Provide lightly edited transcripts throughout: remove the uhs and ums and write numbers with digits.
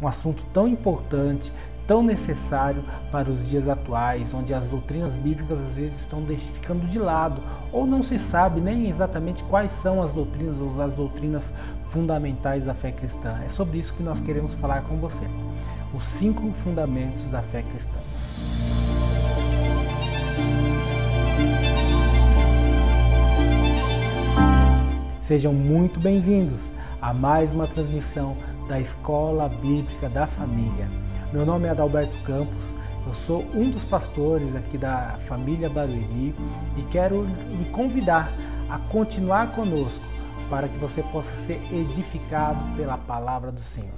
um assunto tão importante, tão necessário para os dias atuais, onde as doutrinas bíblicas às vezes estão ficando de lado, ou não se sabe nem exatamente quais são as doutrinas ou as doutrinas fundamentais da fé cristã. É sobre isso que nós queremos falar com você. Os 5 fundamentos da fé cristã. Sejam muito bem-vindos a mais uma transmissão da Escola Bíblica da Família. Meu nome é Adalberto Campos, eu sou um dos pastores aqui da família Barueri e quero lhe convidar a continuar conosco para que você possa ser edificado pela palavra do Senhor.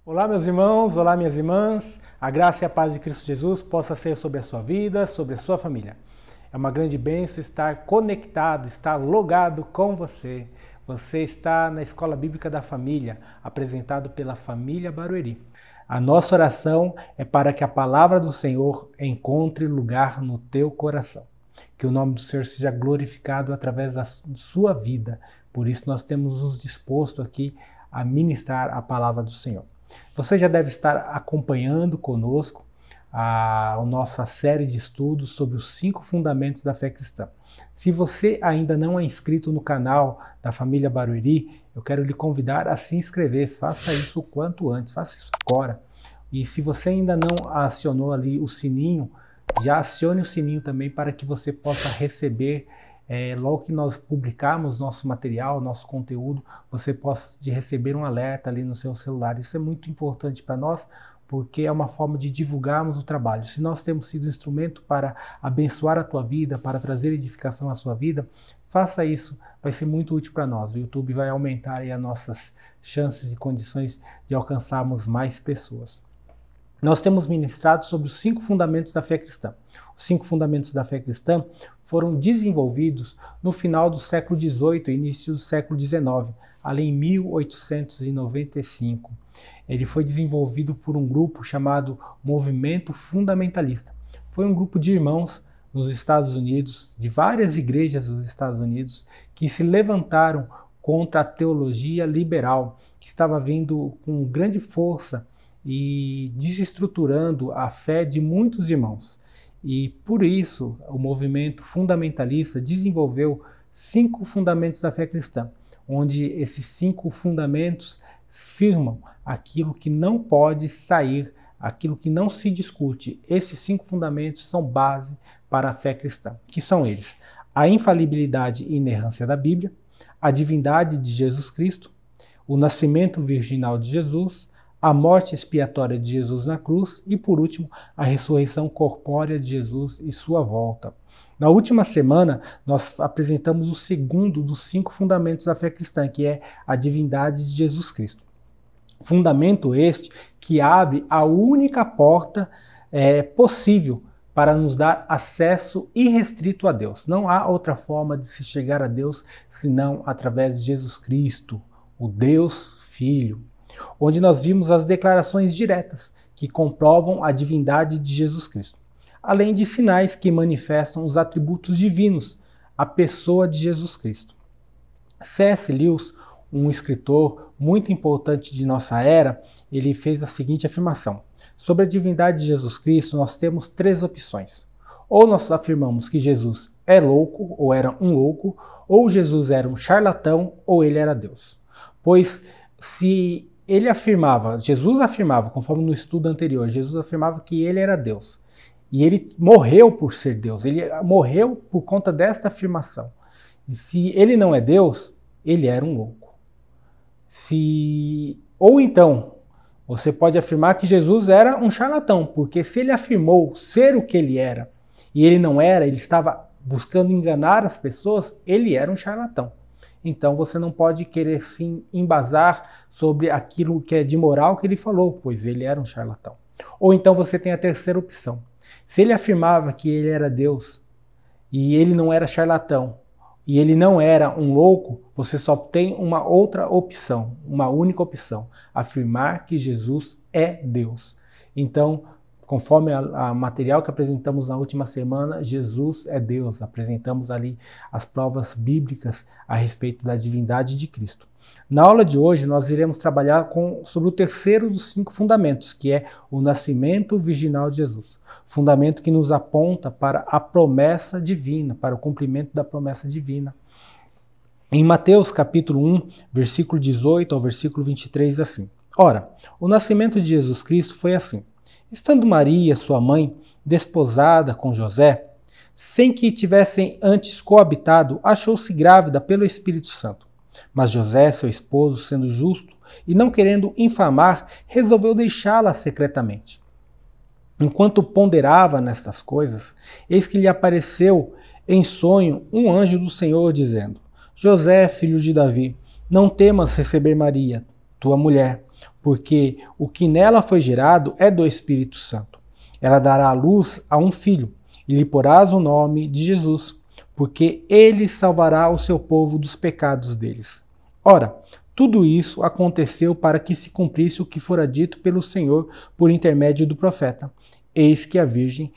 Olá, meus irmãos, olá, minhas irmãs, a graça e a paz de Cristo Jesus possa ser sobre a sua vida, sobre a sua família. É uma grande bênção estar conectado, estar logado com você. Você está na Escola Bíblica da Família, apresentado pela família Barueri. A nossa oração é para que a palavra do Senhor encontre lugar no teu coração. Que o nome do Senhor seja glorificado através da sua vida. Por isso nós temos nos disposto aqui a ministrar a palavra do Senhor. Você já deve estar acompanhando conosco a nossa série de estudos sobre os 5 fundamentos da fé cristã. Se você ainda não é inscrito no canal da família Barueri, eu quero lhe convidar a se inscrever. Faça isso o quanto antes, faça isso agora. E se você ainda não acionou ali o sininho, já acione o sininho também para que você possa receber, logo que nós publicarmos nosso material, nosso conteúdo, você possa receber um alerta ali no seu celular. Isso é muito importante para nós, porque é uma forma de divulgarmos o trabalho. Se nós temos sido instrumento para abençoar a tua vida, para trazer edificação à sua vida, faça isso, vai ser muito útil para nós. O YouTube vai aumentar aí as nossas chances e condições de alcançarmos mais pessoas. Nós temos ministrado sobre os 5 fundamentos da fé cristã. Os 5 fundamentos da fé cristã foram desenvolvidos no final do século XVIII e início do século XIX, ali em 1895. Ele foi desenvolvido por um grupo chamado Movimento Fundamentalista. Foi um grupo de irmãos nos Estados Unidos, de várias igrejas dos Estados Unidos, que se levantaram contra a teologia liberal, que estava vindo com grande força e desestruturando a fé de muitos irmãos. E por isso o movimento fundamentalista desenvolveu 5 fundamentos da fé cristã, onde esses 5 fundamentos firmam aquilo que não pode sair, aquilo que não se discute. Esses 5 fundamentos são base para a fé cristã, que são eles: a infalibilidade e inerrância da Bíblia, a divindade de Jesus Cristo, o nascimento virginal de Jesus, a morte expiatória de Jesus na cruz e, por último, a ressurreição corpórea de Jesus e sua volta. Na última semana, nós apresentamos o segundo dos 5 fundamentos da fé cristã, que é a divindade de Jesus Cristo. Fundamento este que abre a única porta possível para nos dar acesso irrestrito a Deus. Não há outra forma de se chegar a Deus senão através de Jesus Cristo, o Deus Filho, onde nós vimos as declarações diretas que comprovam a divindade de Jesus Cristo, além de sinais que manifestam os atributos divinos, a pessoa de Jesus Cristo. C.S. Lewis, um escritor muito importante de nossa era, ele fez a seguinte afirmação: sobre a divindade de Jesus Cristo, nós temos 3 opções. Ou nós afirmamos que Jesus é louco, ou era um louco, ou Jesus era um charlatão, ou ele era Deus. Pois se Jesus afirmava, conforme no estudo anterior, Jesus afirmava que ele era Deus. E ele morreu por ser Deus, ele morreu por conta desta afirmação. E se ele não é Deus, ele era um louco. Ou então, você pode afirmar que Jesus era um charlatão, porque se ele afirmou ser o que ele era, e ele não era, ele estava buscando enganar as pessoas, ele era um charlatão. Então você não pode querer sim embasar sobre aquilo que é de moral que ele falou, pois ele era um charlatão. Ou então você tem a terceira opção. Se ele afirmava que ele era Deus e ele não era charlatão e ele não era um louco, você só tem uma outra opção, uma única opção: afirmar que Jesus é Deus. Então conforme a material que apresentamos na última semana, Jesus é Deus. Apresentamos ali as provas bíblicas a respeito da divindade de Cristo. Na aula de hoje, nós iremos trabalhar sobre o terceiro dos 5 fundamentos, que é o nascimento virginal de Jesus. Fundamento que nos aponta para a promessa divina, para o cumprimento da promessa divina. Em Mateus capítulo 1, versículo 18 ao versículo 23, assim: Ora, o nascimento de Jesus Cristo foi assim. Estando Maria, sua mãe, desposada com José, sem que tivessem antes coabitado, achou-se grávida pelo Espírito Santo. Mas José, seu esposo, sendo justo e não querendo infamar, resolveu deixá-la secretamente. Enquanto ponderava nestas coisas, eis que lhe apareceu em sonho um anjo do Senhor, dizendo: José, filho de Davi, não temas receber Maria, tua mulher, porque o que nela foi gerado é do Espírito Santo. Ela dará à luz a um filho, e lhe porás o nome de Jesus, porque ele salvará o seu povo dos pecados deles. Ora, tudo isso aconteceu para que se cumprisse o que fora dito pelo Senhor por intermédio do profeta. Eis que a Virgem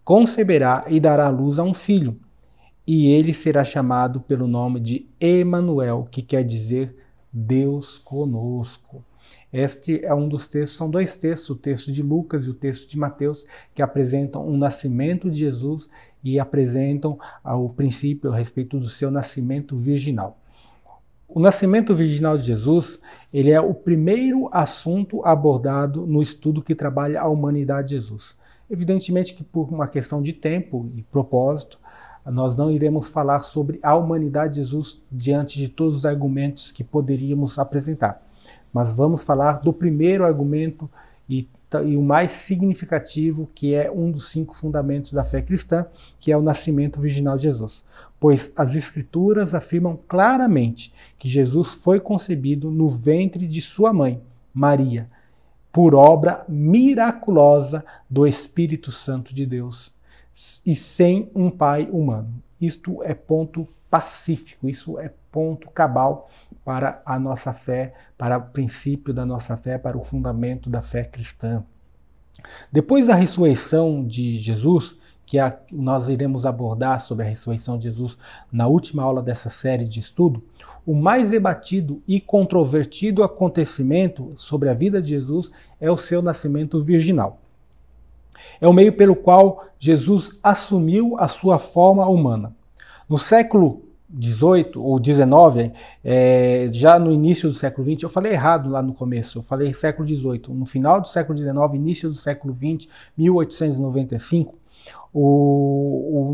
conceberá e dará à luz a um filho, e ele será chamado pelo nome de Emanuel, que quer dizer Deus conosco. Este é um dos textos, são 2 textos, o texto de Lucas e o texto de Mateus, que apresentam o nascimento de Jesus e apresentam o princípio a respeito do seu nascimento virginal. O nascimento virginal de Jesus, ele é o primeiro assunto abordado no estudo que trabalha a humanidade de Jesus. Evidentemente que por uma questão de tempo e propósito, nós não iremos falar sobre a humanidade de Jesus diante de todos os argumentos que poderíamos apresentar. Mas vamos falar do primeiro argumento e o mais significativo, que é um dos 5 fundamentos da fé cristã, que é o nascimento virginal de Jesus. Pois as Escrituras afirmam claramente que Jesus foi concebido no ventre de sua mãe, Maria, por obra miraculosa do Espírito Santo de Deus, e sem um pai humano. Isto é ponto pacífico, isso é ponto cabal para a nossa fé, para o princípio da nossa fé, para o fundamento da fé cristã. Depois da ressurreição de Jesus, que nós iremos abordar sobre a ressurreição de Jesus na última aula dessa série de estudo, o mais debatido e controvertido acontecimento sobre a vida de Jesus é o seu nascimento virginal. É o meio pelo qual Jesus assumiu a sua forma humana. No século 18 ou 19, já no início do século 20, eu falei errado lá no começo, eu falei século 18, no final do século 19, início do século 20, 1895, o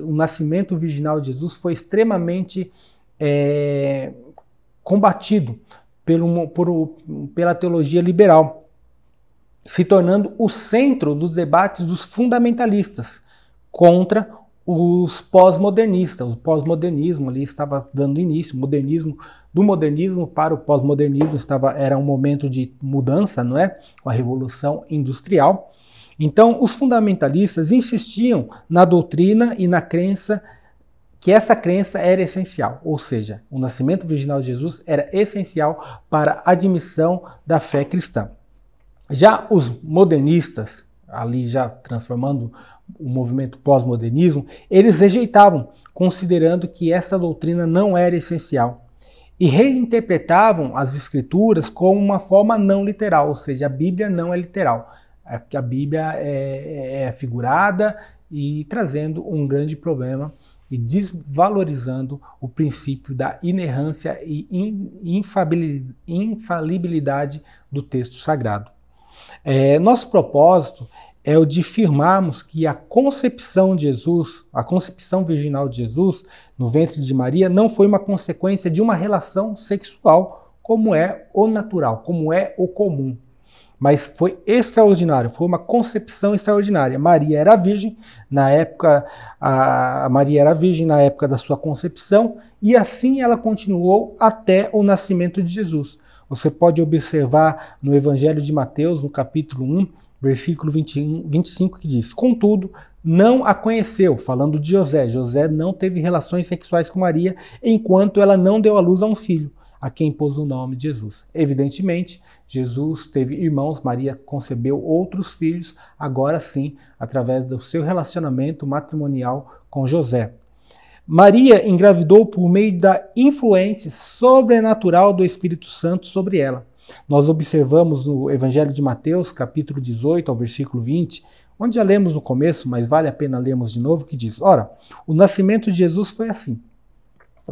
nascimento virginal de Jesus foi extremamente combatido pela teologia liberal, se tornando o centro dos debates dos fundamentalistas contra os pós-modernistas. O pós-modernismo ali estava dando início, do modernismo para o pós-modernismo era um momento de mudança, não é? Com a Revolução Industrial. Então, os fundamentalistas insistiam na doutrina e na crença, que essa crença era essencial, ou seja, o nascimento virginal de Jesus era essencial para a admissão da fé cristã. Já os modernistas, ali já transformando o movimento pós-modernismo, eles rejeitavam, considerando que essa doutrina não era essencial, e reinterpretavam as Escrituras como uma forma não literal, ou seja, a Bíblia não é literal. A Bíblia é figurada e trazendo um grande problema e desvalorizando o princípio da inerrância e infalibilidade do texto sagrado. Nosso propósito é o de firmarmos que a concepção de Jesus, a concepção virginal de Jesus no ventre de Maria, não foi uma consequência de uma relação sexual, como é o natural, como é o comum. Mas foi extraordinário, foi uma concepção extraordinária. Maria era virgem na época, Maria era virgem na época da sua concepção, e assim ela continuou até o nascimento de Jesus. Você pode observar no Evangelho de Mateus, no capítulo 1, versículo 25, que diz: Contudo, não a conheceu, falando de José. José não teve relações sexuais com Maria, enquanto ela não deu à luz a um filho, a quem pôs o nome de Jesus. Evidentemente, Jesus teve irmãos, Maria concebeu outros filhos, agora sim, através do seu relacionamento matrimonial com José. Maria engravidou por meio da influência sobrenatural do Espírito Santo sobre ela. Nós observamos no Evangelho de Mateus, capítulo 18 ao versículo 20, onde já lemos no começo, mas vale a pena lermos de novo, que diz: ora, o nascimento de Jesus foi assim.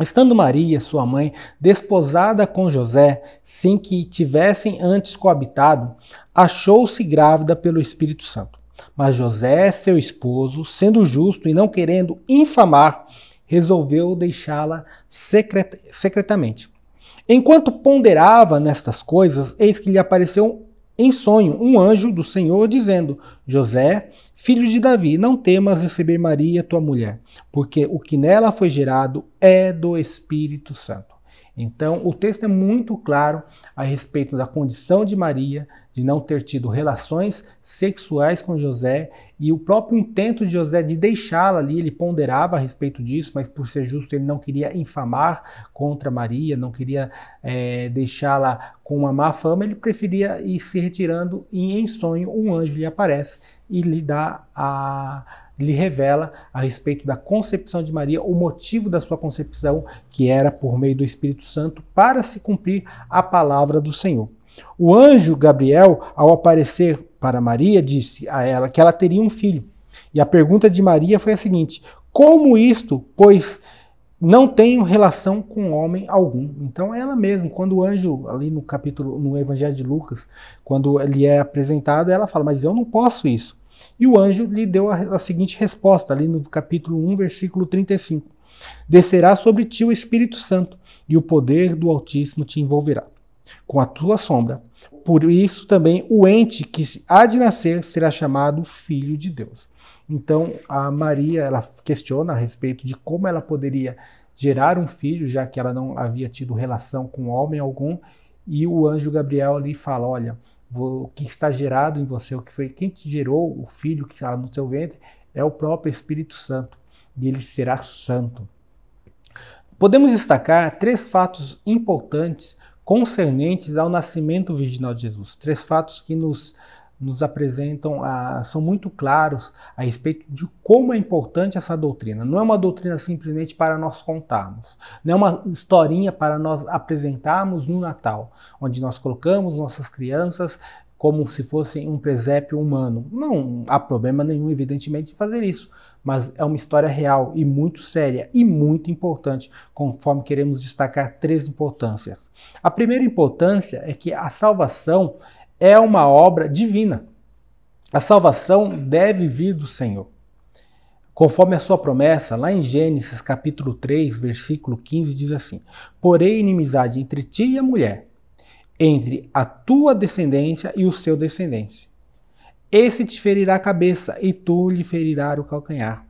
Estando Maria, sua mãe, desposada com José, sem que tivessem antes coabitado, achou-se grávida pelo Espírito Santo. Mas José, seu esposo, sendo justo e não querendo infamar, resolveu deixá-la secretamente. Enquanto ponderava nestas coisas, eis que lhe apareceu em sonho um anjo do Senhor, dizendo: José, filho de Davi, não temas receber Maria, tua mulher, porque o que nela foi gerado é do Espírito Santo. Então, o texto é muito claro a respeito da condição de Maria, de não ter tido relações sexuais com José, e o próprio intento de José de deixá-la ali, ele ponderava a respeito disso, mas por ser justo ele não queria infamar contra Maria, não queria deixá-la com uma má fama, ele preferia ir se retirando, e em sonho um anjo lhe aparece e lhe revela a respeito da concepção de Maria, o motivo da sua concepção, que era por meio do Espírito Santo, para se cumprir a palavra do Senhor. O anjo Gabriel, ao aparecer para Maria, disse a ela que ela teria um filho. E a pergunta de Maria foi a seguinte: como isto, pois não tenho relação com homem algum? Então ela mesma, quando o anjo, ali no Evangelho de Lucas, quando ele é apresentado, ela fala: mas eu não posso isso. E o anjo lhe deu a seguinte resposta, ali no capítulo 1, versículo 35. Descerá sobre ti o Espírito Santo, e o poder do Altíssimo te envolverá com a tua sombra. Por isso também o ente que há de nascer será chamado Filho de Deus. Então a Maria, ela questiona a respeito de como ela poderia gerar um filho, já que ela não havia tido relação com homem algum, e o anjo Gabriel ali fala: olha, o que está gerado em você, o que foi quem te gerou, o filho que está no teu ventre, é o próprio Espírito Santo, e ele será santo. Podemos destacar 3 fatos importantes concernentes ao nascimento virginal de Jesus. 3 fatos que nos apresentam, são muito claros a respeito de como é importante essa doutrina. Não é uma doutrina simplesmente para nós contarmos, não é uma historinha para nós apresentarmos no Natal, onde nós colocamos nossas crianças como se fossem um presépio humano. Não há problema nenhum, evidentemente, em fazer isso, mas é uma história real e muito séria e muito importante, conforme queremos destacar 3 importâncias. A primeira importância é que a salvação é uma obra divina. A salvação deve vir do Senhor. Conforme a sua promessa, lá em Gênesis capítulo 3, versículo 15, diz assim: porém inimizade entre ti e a mulher, entre a tua descendência e o seu descendente. Esse te ferirá a cabeça e tu lhe ferirás o calcanhar.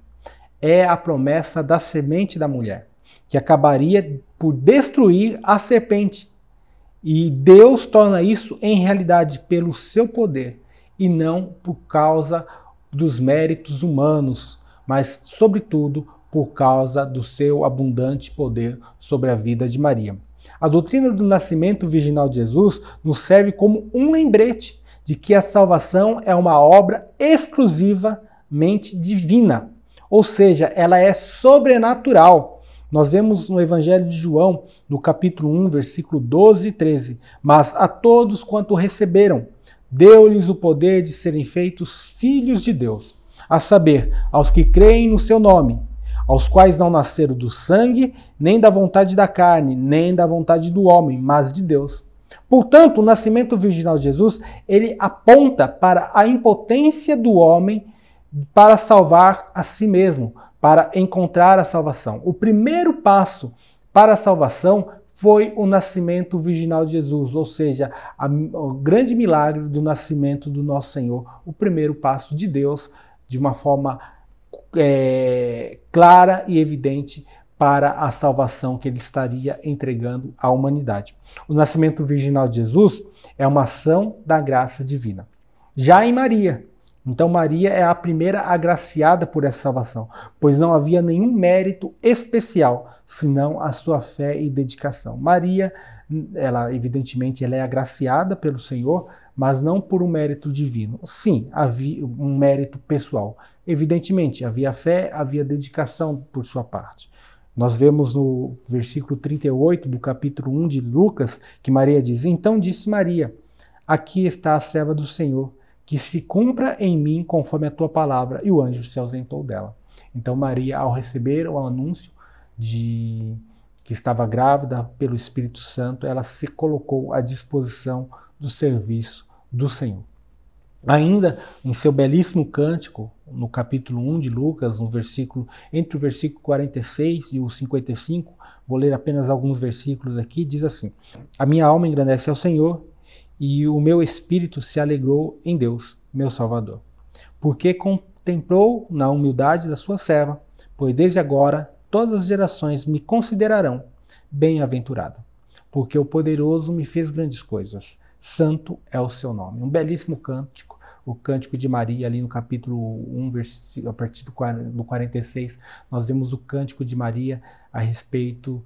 É a promessa da semente da mulher, que acabaria por destruir a serpente. E Deus torna isso em realidade pelo seu poder e não por causa dos méritos humanos, mas sobretudo por causa do seu abundante poder sobre a vida de Maria. A doutrina do nascimento virginal de Jesus nos serve como um lembrete de que a salvação é uma obra exclusivamente divina, ou seja, ela é sobrenatural. Nós vemos no Evangelho de João, no capítulo 1, versículo 12 e 13, mas a todos quanto receberam, deu-lhes o poder de serem feitos filhos de Deus, a saber, aos que creem no seu nome, aos quais não nasceram do sangue, nem da vontade da carne, nem da vontade do homem, mas de Deus. Portanto, o nascimento virginal de Jesus, ele aponta para a impotência do homem para salvar a si mesmo, para encontrar a salvação. O primeiro passo para a salvação foi o nascimento virginal de Jesus, ou seja, o grande milagre do nascimento do nosso Senhor, o primeiro passo de Deus, de uma forma clara e evidente para a salvação que ele estaria entregando à humanidade. O nascimento virginal de Jesus é uma ação da graça divina. Já em Maria, então Maria é a primeira agraciada por essa salvação, pois não havia nenhum mérito especial, senão a sua fé e dedicação. Maria ela evidentemente ela é agraciada pelo Senhor, mas não por um mérito divino. Sim, havia um mérito pessoal. Evidentemente, havia fé, havia dedicação por sua parte. Nós vemos no versículo 38 do capítulo 1 de Lucas, que Maria diz: Então disse Maria, aqui está a serva do Senhor, que se cumpra em mim conforme a tua palavra. E o anjo se ausentou dela. Então Maria, ao receber o anúncio de que estava grávida pelo Espírito Santo, ela se colocou à disposição do serviço do Senhor. Ainda em seu belíssimo cântico, no capítulo 1 de Lucas, entre o versículo 46 e o 55, vou ler apenas alguns versículos aqui, diz assim: A minha alma engrandece ao Senhor, e o meu espírito se alegrou em Deus, meu Salvador, porque contemplou na humildade da sua serva, pois desde agora todas as gerações me considerarão bem-aventurado, porque o poderoso me fez grandes coisas. Santo é o seu nome. Um belíssimo cântico, o cântico de Maria, ali no capítulo 1, a partir do 46, nós vemos o cântico de Maria a respeito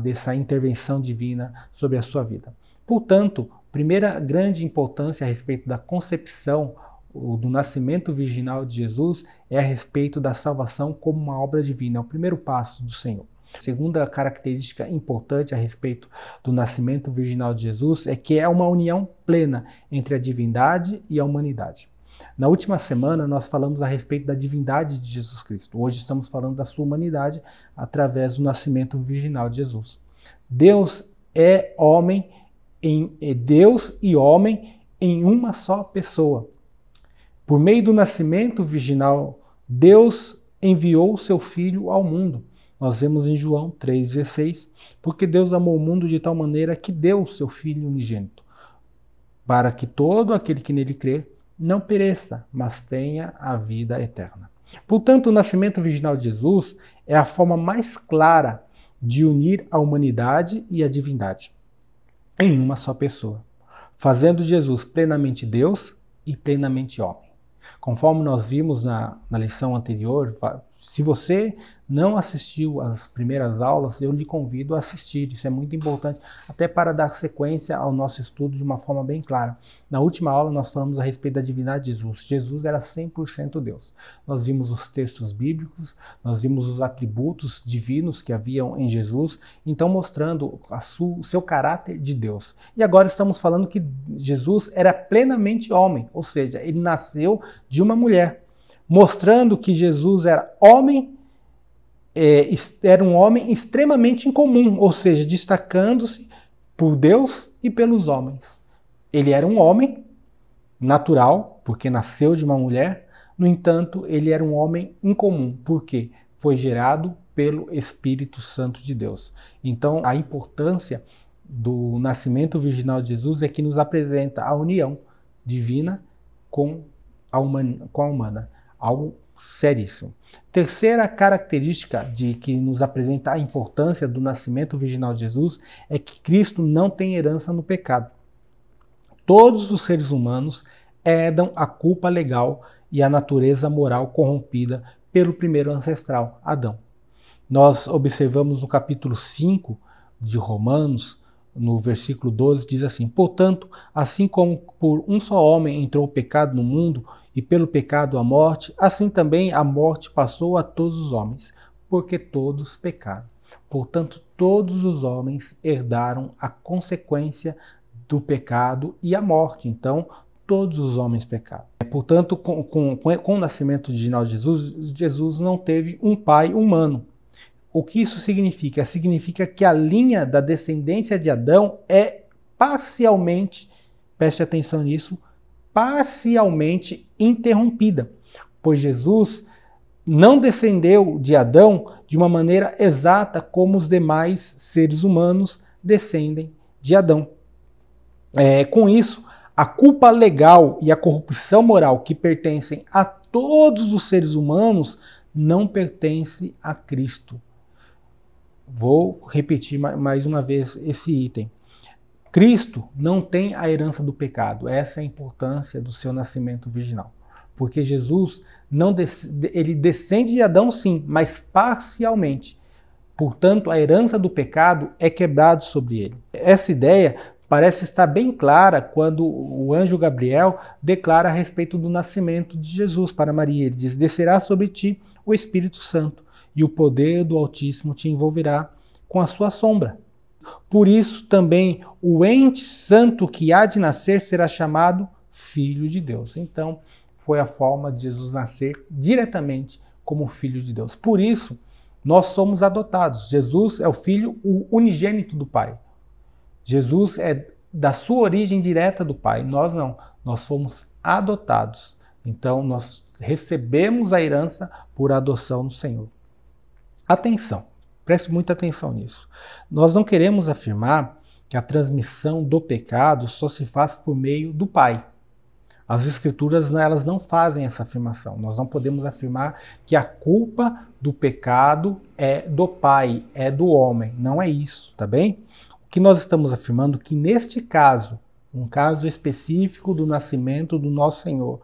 dessa intervenção divina sobre a sua vida. Portanto, primeira grande importância a respeito da concepção, do nascimento virginal de Jesus, é a respeito da salvação como uma obra divina, é o primeiro passo do Senhor. Segunda característica importante a respeito do nascimento virginal de Jesus é que é uma união plena entre a divindade e a humanidade. Na última semana nós falamos a respeito da divindade de Jesus Cristo. Hoje estamos falando da sua humanidade através do nascimento virginal de Jesus. Deus é homem, Deus e homem em uma só pessoa. Por meio do nascimento virginal, Deus enviou o seu Filho ao mundo. Nós vemos em João 3,16, porque Deus amou o mundo de tal maneira que deu o seu Filho unigênito, para que todo aquele que nele crê não pereça, mas tenha a vida eterna. Portanto, o nascimento virginal de Jesus é a forma mais clara de unir a humanidade e a divindade em uma só pessoa, fazendo Jesus plenamente Deus e plenamente homem. Conforme nós vimos na lição anterior, se você não assistiu às primeiras aulas, eu lhe convido a assistir. Isso é muito importante, até para dar sequência ao nosso estudo de uma forma bem clara. Na última aula nós falamos a respeito da divindade de Jesus. Jesus era 100% Deus. Nós vimos os textos bíblicos, nós vimos os atributos divinos que haviam em Jesus, então mostrando o seu caráter de Deus. E agora estamos falando que Jesus era plenamente homem, ou seja, ele nasceu de uma mulher, mostrando que Jesus era um homem extremamente incomum, ou seja, destacando-se por Deus e pelos homens. Ele era um homem natural, porque nasceu de uma mulher, no entanto, ele era um homem incomum, porque foi gerado pelo Espírito Santo de Deus. Então, a importância do nascimento virginal de Jesus é que nos apresenta a união divina com a humana. Algo seríssimo. Terceira característica que nos apresenta a importância do nascimento virginal de Jesus é que Cristo não tem herança no pecado. Todos os seres humanos herdam a culpa legal e a natureza moral corrompida pelo primeiro ancestral, Adão. Nós observamos no capítulo 5 de Romanos, no versículo 12, diz assim: Portanto, assim como por um só homem entrou o pecado no mundo, e pelo pecado a morte, assim também a morte passou a todos os homens, porque todos pecaram. Portanto, todos os homens herdaram a consequência do pecado e a morte. Então, todos os homens pecaram. Portanto, com o nascimento original de Jesus, Jesus não teve um pai humano. O que isso significa? Significa que a linha da descendência de Adão é parcialmente, preste atenção nisso, parcialmente interrompida, pois Jesus não descendeu de Adão de uma maneira exata como os demais seres humanos descendem de Adão. Com isso, a culpa legal e a corrupção moral que pertencem a todos os seres humanos não pertence a Cristo. Vou repetir mais uma vez esse item. Cristo não tem a herança do pecado. Essa é a importância do seu nascimento virginal. Porque Jesus ele descende de Adão sim, mas parcialmente. Portanto, a herança do pecado é quebrada sobre ele. Essa ideia parece estar bem clara quando o anjo Gabriel declara a respeito do nascimento de Jesus para Maria. Ele diz: descerá sobre ti o Espírito Santo, e o poder do Altíssimo te envolverá com a sua sombra. Por isso também o ente santo que há de nascer será chamado Filho de Deus. Então, foi a forma de Jesus nascer diretamente como Filho de Deus. Por isso, nós somos adotados. Jesus é o Filho unigênito do Pai. Jesus é da sua origem direta do Pai. Nós não. Nós fomos adotados. Então, nós recebemos a herança por adoção do Senhor. Atenção. Preste muita atenção nisso. Nós não queremos afirmar que a transmissão do pecado só se faz por meio do Pai. As Escrituras elas não fazem essa afirmação. Nós não podemos afirmar que a culpa do pecado é do Pai, é do homem. Não é isso, tá bem? O que nós estamos afirmando é que neste caso, um caso específico do nascimento do nosso Senhor,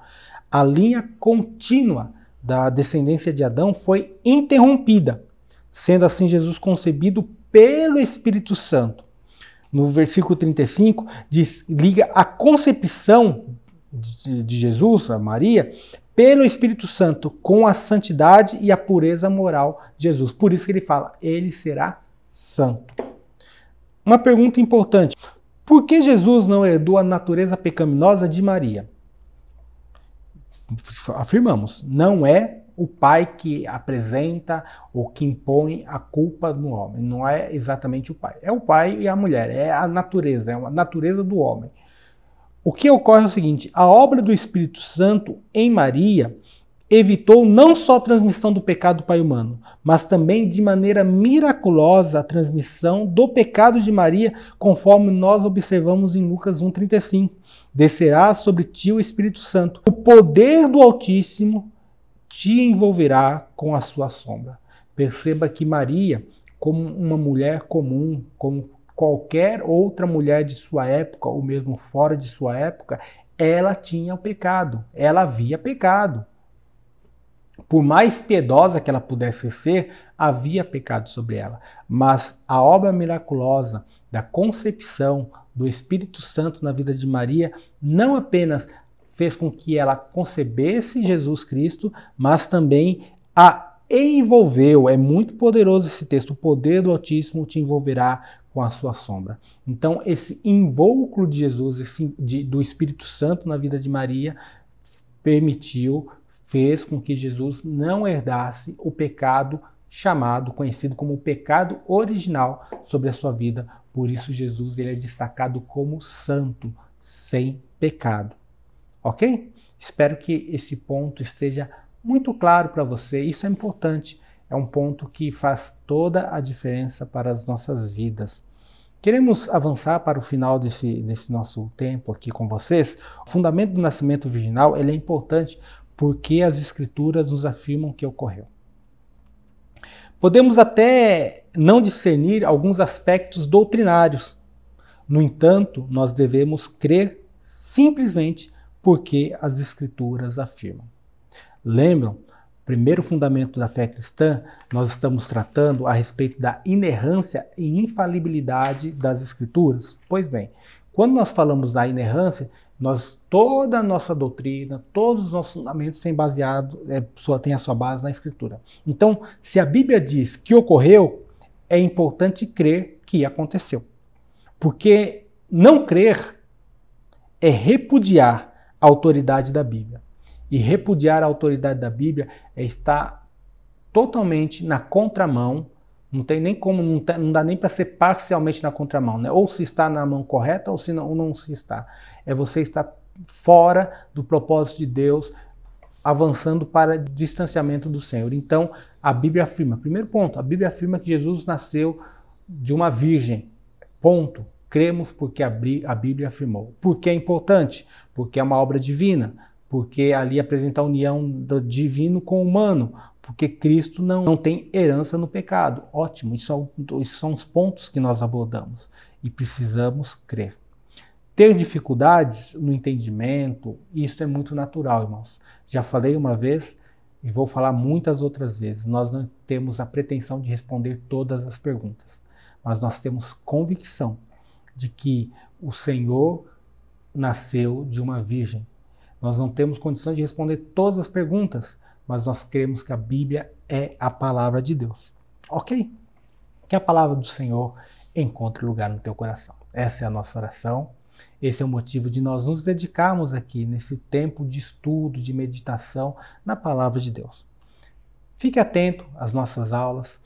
a linha contínua da descendência de Adão foi interrompida, sendo assim Jesus concebido pelo Espírito Santo. No versículo 35, liga a concepção de Jesus, a Maria, pelo Espírito Santo, com a santidade e a pureza moral de Jesus. Por isso que ele fala, ele será santo. Uma pergunta importante, por que Jesus não herdou a natureza pecaminosa de Maria? Afirmamos, não é o pai que apresenta ou que impõe a culpa no homem, não é exatamente o pai. É o pai e a mulher, é a natureza do homem. O que ocorre é o seguinte, a obra do Espírito Santo em Maria evitou não só a transmissão do pecado do pai humano, mas também de maneira miraculosa a transmissão do pecado de Maria, conforme nós observamos em Lucas 1,35. Descerá sobre ti o Espírito Santo. O poder do Altíssimo te envolverá com a sua sombra. Perceba que Maria, como uma mulher comum, como qualquer outra mulher de sua época, ou mesmo fora de sua época, ela tinha o pecado, ela havia pecado. Por mais piedosa que ela pudesse ser, havia pecado sobre ela. Mas a obra miraculosa da concepção do Espírito Santo na vida de Maria não apenas fez com que ela concebesse Jesus Cristo, mas também a envolveu. É muito poderoso esse texto. O poder do Altíssimo te envolverá com a sua sombra. Então, esse invólucro de Jesus, do Espírito Santo na vida de Maria, fez com que Jesus não herdasse o pecado conhecido como o pecado original sobre a sua vida. Por isso Jesus ele é destacado como santo, sem pecado. Ok? Espero que esse ponto esteja muito claro para você. Isso é importante. É um ponto que faz toda a diferença para as nossas vidas. Queremos avançar para o final desse nosso tempo aqui com vocês. O fundamento do nascimento virginal ele é importante porque as Escrituras nos afirmam que ocorreu. Podemos até não discernir alguns aspectos doutrinários. No entanto, nós devemos crer simplesmente porque as Escrituras afirmam. Lembram? Primeiro fundamento da fé cristã, nós estamos tratando a respeito da inerrância e infalibilidade das Escrituras. Pois bem, quando nós falamos da inerrância, toda a nossa doutrina, todos os nossos fundamentos têm a sua base na Escritura. Então, se a Bíblia diz que ocorreu, é importante crer que aconteceu. Porque não crer é repudiar a autoridade da Bíblia. E repudiar a autoridade da Bíblia é estar totalmente na contramão, não dá nem para ser parcialmente na contramão, né? Ou se está na mão correta ou se não se está. É você estar fora do propósito de Deus, avançando para o distanciamento do Senhor. Então, a Bíblia afirma, primeiro ponto, a Bíblia afirma que Jesus nasceu de uma virgem. Ponto. Cremos porque a Bíblia afirmou. Por que é importante? Porque é uma obra divina. Porque ali apresenta a união do divino com o humano, porque Cristo não tem herança no pecado. Ótimo, isso são os pontos que nós abordamos e precisamos crer. Ter dificuldades no entendimento, isso é muito natural, irmãos. Já falei uma vez, e vou falar muitas outras vezes, nós não temos a pretensão de responder todas as perguntas, mas nós temos convicção de que o Senhor nasceu de uma virgem. Nós não temos condição de responder todas as perguntas, mas nós cremos que a Bíblia é a palavra de Deus. Ok? Que a palavra do Senhor encontre lugar no teu coração. Essa é a nossa oração. Esse é o motivo de nós nos dedicarmos aqui nesse tempo de estudo, de meditação na palavra de Deus. Fique atento às nossas aulas.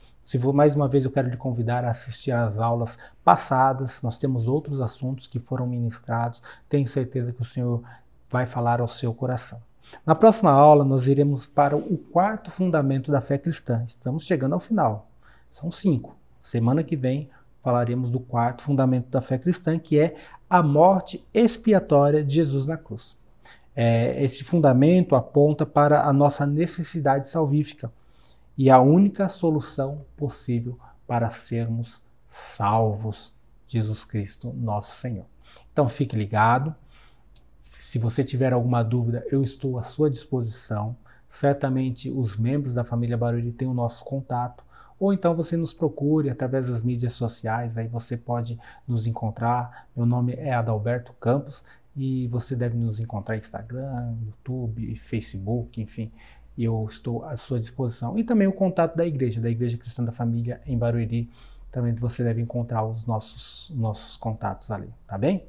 Mais uma vez eu quero lhe convidar a assistir às aulas passadas. Nós temos outros assuntos que foram ministrados. Tenho certeza que o Senhor vai falar ao seu coração. Na próxima aula nós iremos para o quarto fundamento da fé cristã. Estamos chegando ao final. São 5. Semana que vem falaremos do quarto fundamento da fé cristã, que é a morte expiatória de Jesus na cruz. Esse fundamento aponta para a nossa necessidade salvífica e a única solução possível para sermos salvos, Jesus Cristo, nosso Senhor. Então fique ligado. Se você tiver alguma dúvida, eu estou à sua disposição. Certamente os membros da família Barueri têm o nosso contato. Ou então você nos procure através das mídias sociais, aí você pode nos encontrar. Meu nome é Adalberto Campos e você deve nos encontrar no Instagram, YouTube, Facebook, enfim. Eu estou à sua disposição. E também o contato da Igreja Cristã da Família em Barueri. Também você deve encontrar os nossos contatos ali, tá bem?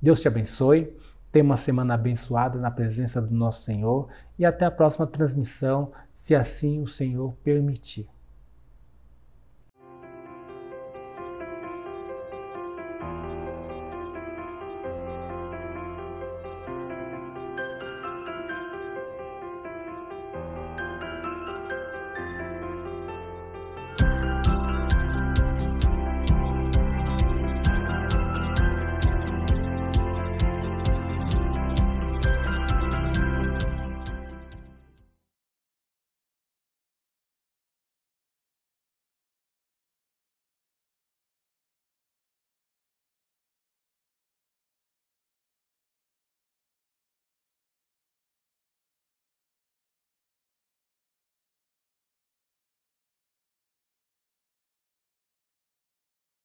Deus te abençoe. Tenha uma semana abençoada na presença do nosso Senhor e até a próxima transmissão, se assim o Senhor permitir.